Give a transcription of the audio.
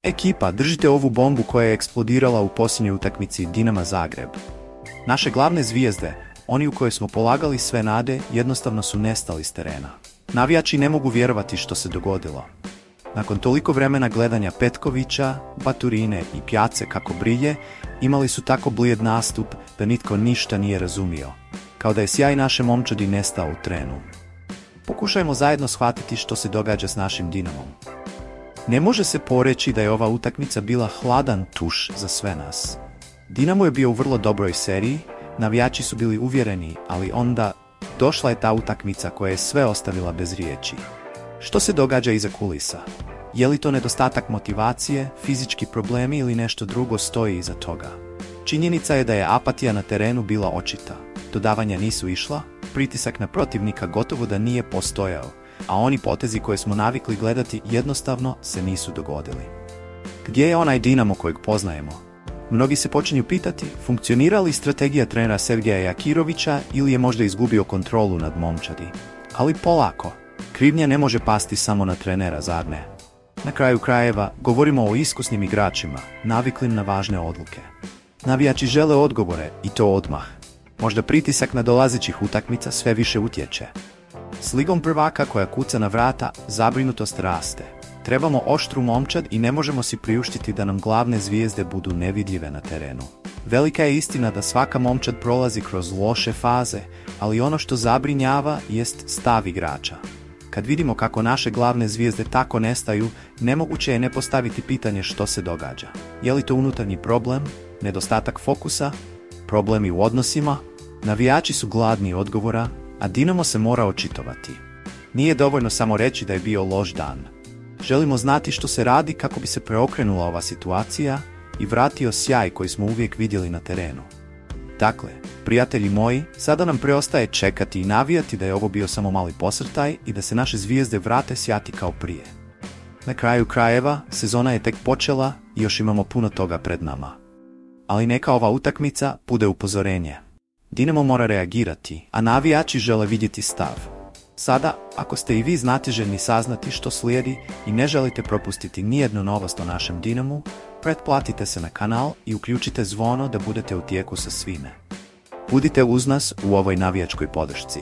Ekipa, držite ovu bombu koja je eksplodirala u posljednjoj utakmici Dinama Zagreb. Naše glavne zvijezde, oni u koje smo polagali sve nade, jednostavno su nestali s terena. Navijači ne mogu vjerovati što se dogodilo. Nakon toliko vremena gledanja Petkovića, Baturine i Pjace kako brilje, imali su tako blijed nastup da nitko ništa nije razumio. Kao da je sjaj naše momčadi nestao u trenu. Pokušajmo zajedno shvatiti što se događa s našim Dinamom. Ne može se poreći da je ova utakmica bila hladan tuš za sve nas. Dinamo je bio u vrlo dobroj seriji, navijači su bili uvjereni, ali onda došla je ta utakmica koja je sve ostavila bez riječi. Što se događa iza kulisa? Je li to nedostatak motivacije, fizički problemi ili nešto drugo stoji iza toga? Činjenica je da je apatija na terenu bila očita. Dodavanja nisu išla, pritisak na protivnika gotovo da nije postojao, a oni potezi koje smo navikli gledati jednostavno se nisu dogodili. Gdje je onaj Dinamo kojeg poznajemo? Mnogi se počinju pitati, funkcionira li strategija trenera Sergeja Jakirovića ili je možda izgubio kontrolu nad momčadi? Ali polako, krivnja ne može pasti samo na trenera, zar ne? Na kraju krajeva, govorimo o iskusnim igračima, naviklim na važne odluke. Navijači žele odgovore i to odmah. Možda pritisak na dolazećih utakmica sve više utječe. S ligom prvaka koja kuca na vrata, zabrinutost raste. Trebamo oštru momčad i ne možemo si priuštiti da nam glavne zvijezde budu nevidljive na terenu. Velika je istina da svaka momčad prolazi kroz loše faze, ali ono što zabrinjava jest stav igrača. Kad vidimo kako naše glavne zvijezde tako nestaju, nemoguće je ne postaviti pitanje što se događa. Je li to unutarnji problem, nedostatak fokusa, problemi u odnosima? Navijači su gladni odgovora, a Dinamo se mora očitovati. Nije dovoljno samo reći da je bio loš dan. Želimo znati što se radi kako bi se preokrenula ova situacija i vratio sjaj koji smo uvijek vidjeli na terenu. Dakle, prijatelji moji, sada nam preostaje čekati i navijati da je ovo bio samo mali posrtaj i da se naše zvijezde vrate sjati kao prije. Na kraju krajeva, sezona je tek počela i još imamo puno toga pred nama. Ali neka ova utakmica bude upozorenje. Dinamo mora reagirati, a navijači žele vidjeti stav. Sada, ako ste i vi znatiželjni saznati što slijedi i ne želite propustiti nijednu novost o našem Dinamu, pretplatite se na kanal i uključite zvono da budete u tijeku sa svime. Budite uz nas u ovoj navijačkoj podršci.